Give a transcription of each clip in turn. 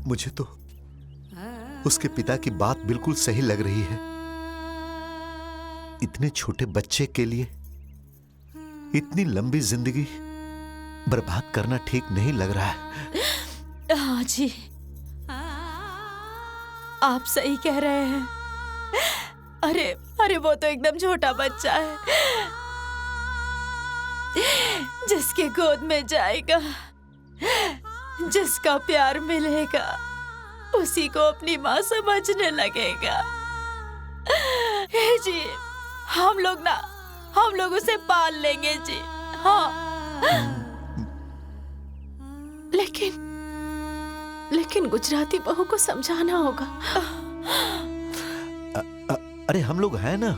मुझे तो उसके पिता की बात बिल्कुल सही लग रही है। इतने छोटे बच्चे के लिए इतनी लंबी जिंदगी बर्बाद करना ठीक नहीं लग रहा है। हाँ जी, आप सही कह रहे हैं। अरे अरे वो तो एकदम छोटा बच्चा है, जिसके गोद में जाएगा, जिसका प्यार मिलेगा, उसी को अपनी माँ समझने लगेगा। हे जी, हम लोग उसे पाल लेंगे जी। हाँ, लेकिन गुजराती बहू को समझाना होगा। अरे हम लोग हैं ना,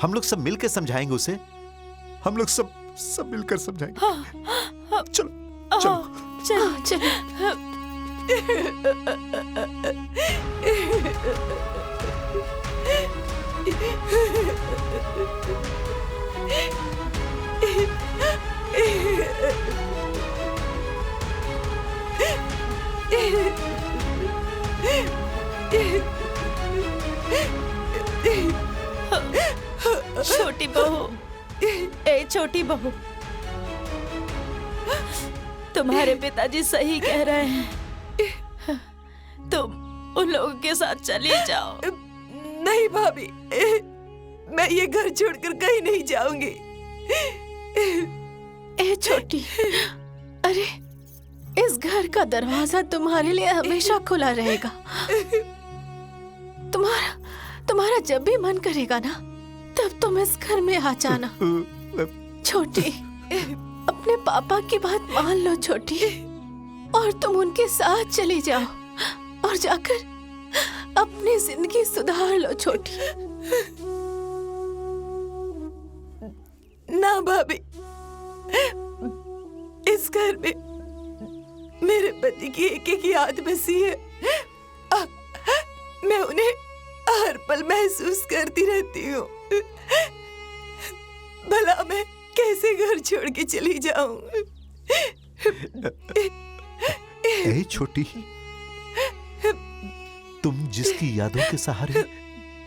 हम लोग सब मिलकर समझाएंगे उसे। हम लोग सब मिलकर समझाएंगे। चलो चलो चलो। छोटी बहू, छोटी बहू, तुम्हारे पिताजी सही कह रहे हैं। तुम उन लोगों के साथ चली जाओ। नहीं भाभी, मैं ये घर छोड़कर कहीं नहीं जाऊंगी। छोटी, अरे इस घर का दरवाजा तुम्हारे लिए हमेशा खुला रहेगा। तुम्हारा जब भी मन करेगा ना, तब तुम इस घर में आ जाना। छोटी, अपने पापा की बात मान लो छोटी, और तुम उनके साथ चली जाओ और जाकर अपनी जिंदगी सुधार लो छोटी। ना भाभी, इस घर में मेरे पति की एक एक याद बसी है। मैं उन्हें हर पल महसूस करती रहती हूँ। भला मैं कैसे घर छोड़ के चली जाऊं? छोटी, तुम जिसकी यादों के सहारे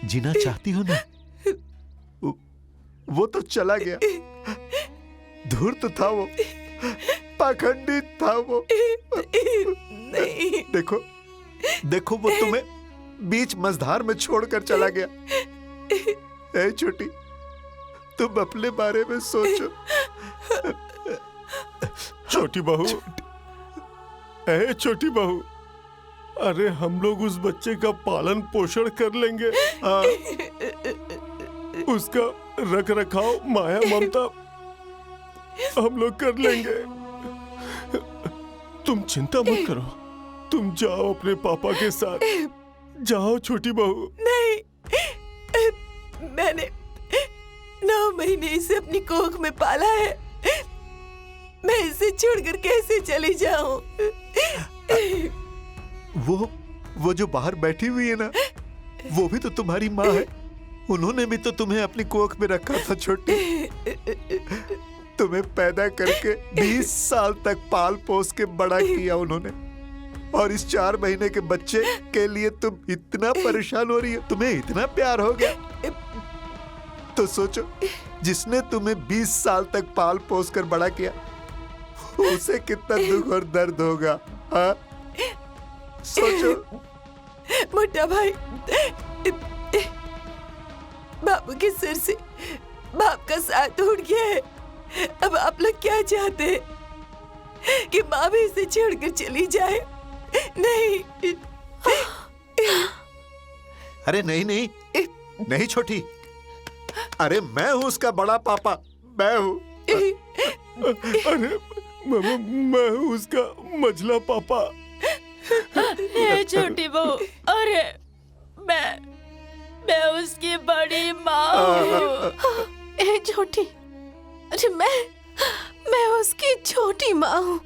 जीना चाहती हो ना, वो तो चला गया। धूर्त था वो, पाखंडी था वो। नहीं। देखो वो तुम्हें बीच मझधार में छोड़कर चला गया। ऐ छोटी, तुम अपने बारे में सोचो। छोटी बहू, ऐ छोटी बहू, अरे हम लोग उस बच्चे का पालन पोषण कर लेंगे। उसका रख रखाव, माया ममता हम लोग कर लेंगे। तुम चिंता मत करो, तुम जाओ अपने पापा के साथ। जाओ छोटी बहू। नहीं, मैंने 9 महीने इसे अपनी कोख में पाला है। मैं इसे छोड़कर कैसे चली जाऊं? वो जो बाहर बैठी हुई है ना, वो भी तो तुम्हारी माँ है। उन्होंने भी तो तुम्हें अपनी कोख में रखा था छोटी। तुम्हें पैदा करके 20 साल तक पाल पोस के बड़ा किया उन्होंने, और इस 4 महीने के बच्चे के लिए तुम इतना परेशान हो रही हो? तुम्हें इतना प्यार हो गया? तो सोचो, जिसने तुम्हें 20 साल तक पाल पोस कर बड़ा किया, उसे कितना दुख और दर्द होगा। हाँ, सोचो। मोटा भाई, बाबू के सिर से बाप का साथ उड़ गया है। अब आप लोग क्या चाहते हैं कि माँ भी इसे छोड़कर चली जाए? नहीं। अरे नहीं छोटी, अरे मैं हूँ उसका बड़ा पापा, मैं हूँ। अरे मैं हूँ उसका मझला पापा। छोटी बहू, अरे मैं उसकी बड़ी माँ हूँ। छोटी, अरे मैं उसकी छोटी माँ हूँ,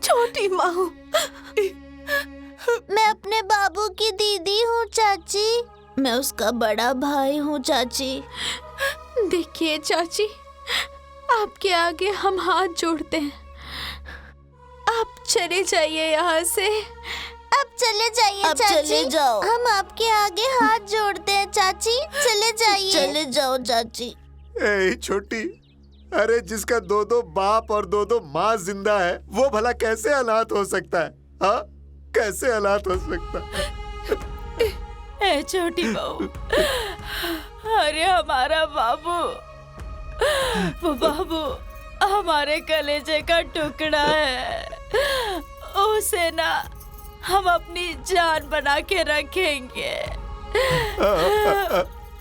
छोटी माँ हूँ। मैं अपने बाबू की दीदी हूँ चाची। मैं उसका बड़ा भाई हूँ चाची। देखिए चाची, आपके आगे हम हाथ जोड़ते हैं, आप चले जाइए यहाँ से। अब चले जाइए अब चाची। चले जाओ। हम आपके आगे हाथ जोड़ते हैं चाची, चले जाइए। चले जाओ चाची। ए छोटी, अरे जिसका दो दो बाप और दो दो माँ जिंदा है, वो भला कैसे अनाथ हो सकता है? हाँ, कैसे अनाथ हो सकता है? ए छोटी बहू, अरे हमारा बाबू, वो बाबू हमारे कलेजे का टुकड़ा है, उसे ना हम अपनी जान बना के रखेंगे।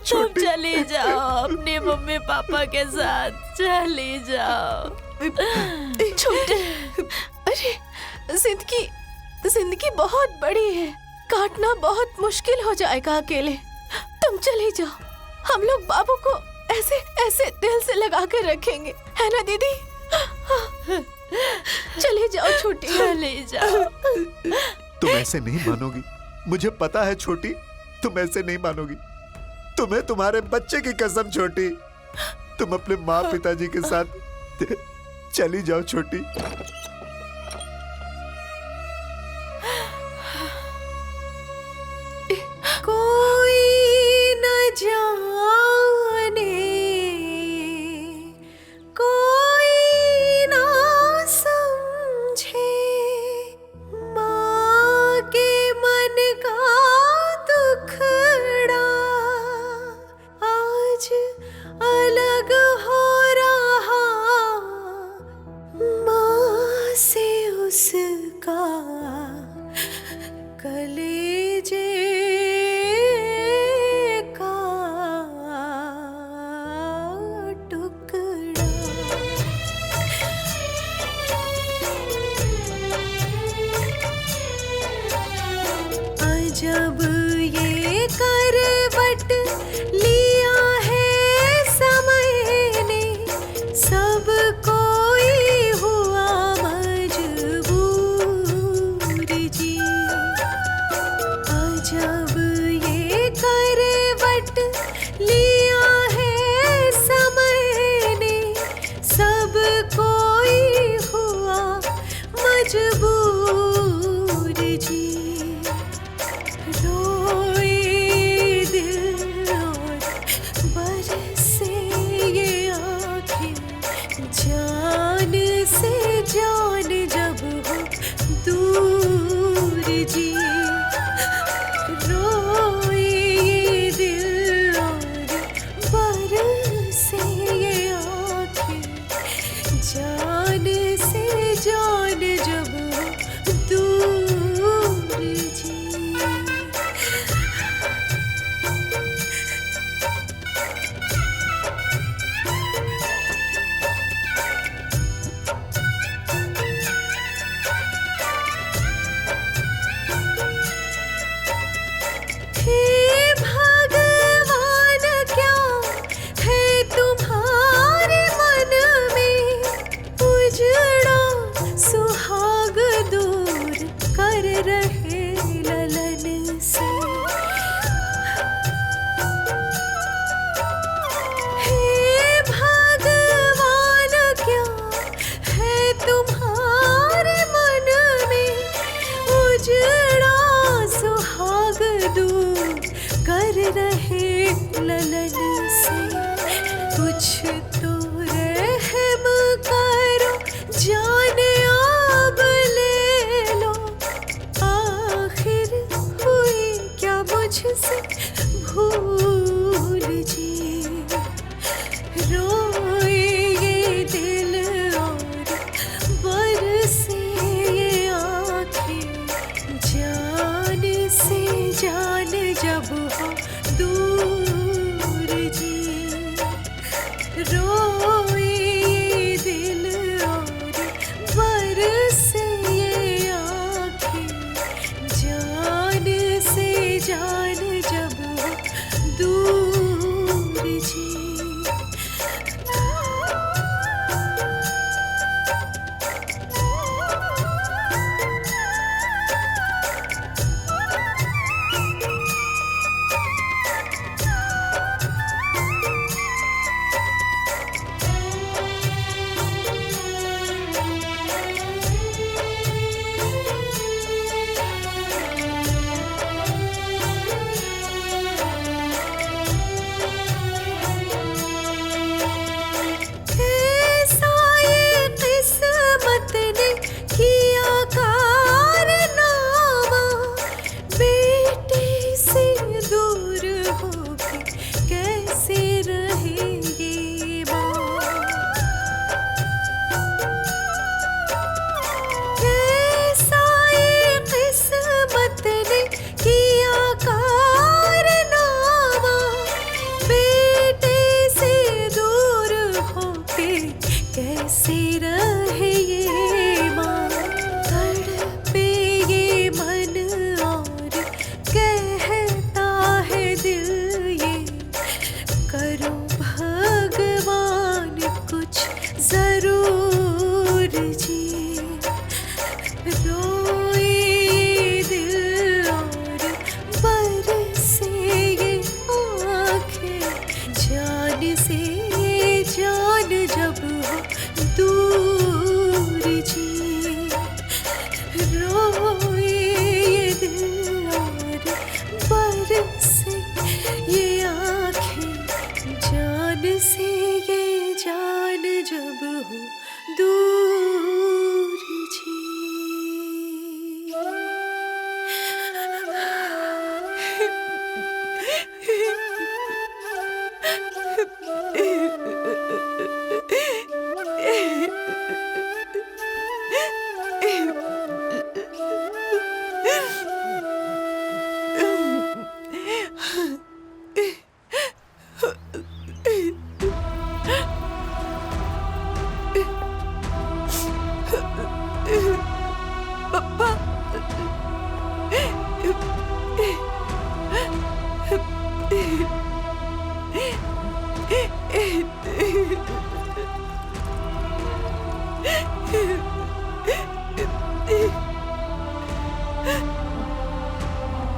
तुम चली जाओ अपनी मम्मी पापा के साथ, चली जाओ। छोटे, अरे जिंदगी बहुत बड़ी है, काटना बहुत मुश्किल हो जाएगा अकेले। तुम चली जाओ, हम लोग बाबू को ऐसे ऐसे दिल से लगा कर रखेंगे, है ना दीदी? चली जाओ छोटी, चली जाओ। तुम ऐसे नहीं मानोगी, मुझे पता है छोटी, तुम ऐसे नहीं मानोगी। तुम्हें तुम्हारे बच्चे की कसम छोटी, तुम अपने माँ पिताजी के साथ चली जाओ छोटी। कोई न जाने, कोई न समझे, माँ के मन का दुखड़ा आज अलग हो रहा, माँ से उसका कलेजे का टुकड़ा। अजब ये करवट लिया है समय ने, सब कोई हुआ मजबूर जी। अजब ये करवट लिया है समय ने, सब कोई हुआ मजबूर जी। रोए दिल और बरसे ये आँखें, जान से जान जब हो दूर जी। रोए ये दिल और बरसे ये आँखें, जान से जान जब हो दूर जी। हे भगवान क्या है तुम्हारे मन में, उजड़ा सुहाग दूर कर रहे ललन से। हे भगवान क्या है तुम्हारे मन में, उजड़ा सुहाग दूर कर रहे ललन से। कुछ तो रहम करो जान अब ले लो, आखिर हुई क्या मुझसे भूल जी। रोए ये दिल और बरसे ये आँखें, जान से जान जब हो दूर जी। रोए ये दिल और बरसे ये आँखें, जान से जान जब हो दूर जी।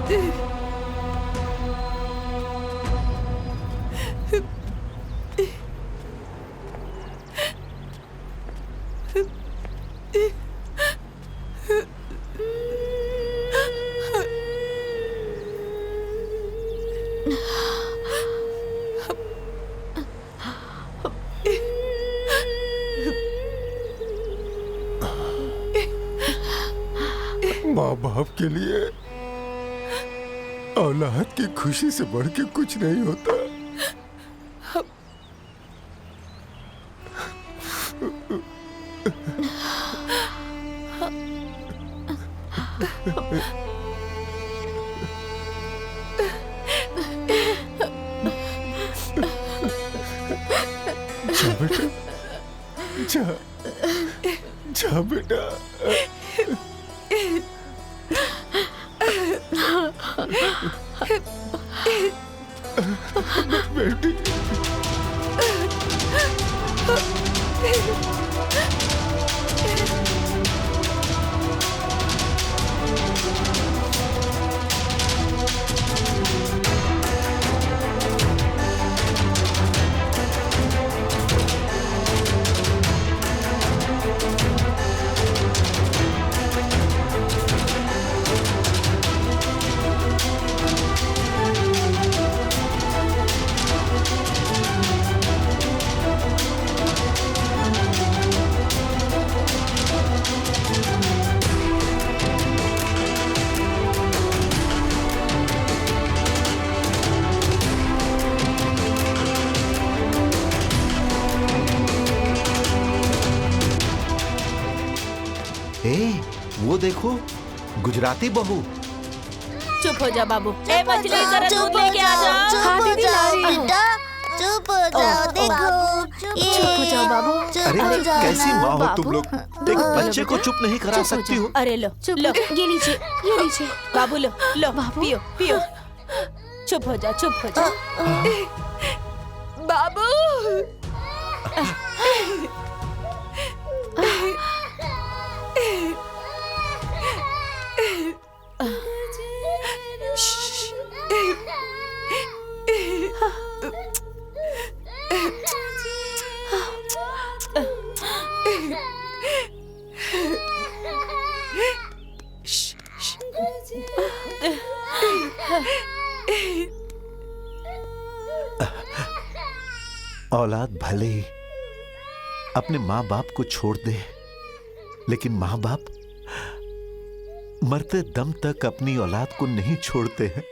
माँ बाप के लिए औलाद की खुशी से बढ़ के कुछ नहीं होता। जा बेटा, जा जा बेटा। बेटी वो देखो गुजराती बहू। चुप हो जा बाबू। ए मछली जरा दूध लेके आ जा। चुप हाँ हो दीदी ला जाओ रही हूँ। बेटा, चुप हो जाओ। देखो चुप हो जाओ बाबू। अरे कैसी माँ हो बाबू। तुम लोग, एक बच्चे को चुप नहीं करा सकती हो। अरे लो लो ये लीजिए ये लीजिए बाबू लो लो पियो पियो। चुप हो जा चुप हो जा। बाबू औलाद भले ही अपने माँ बाप को छोड़ दे, लेकिन माँ बाप मरते दम तक अपनी औलाद को नहीं छोड़ते हैं।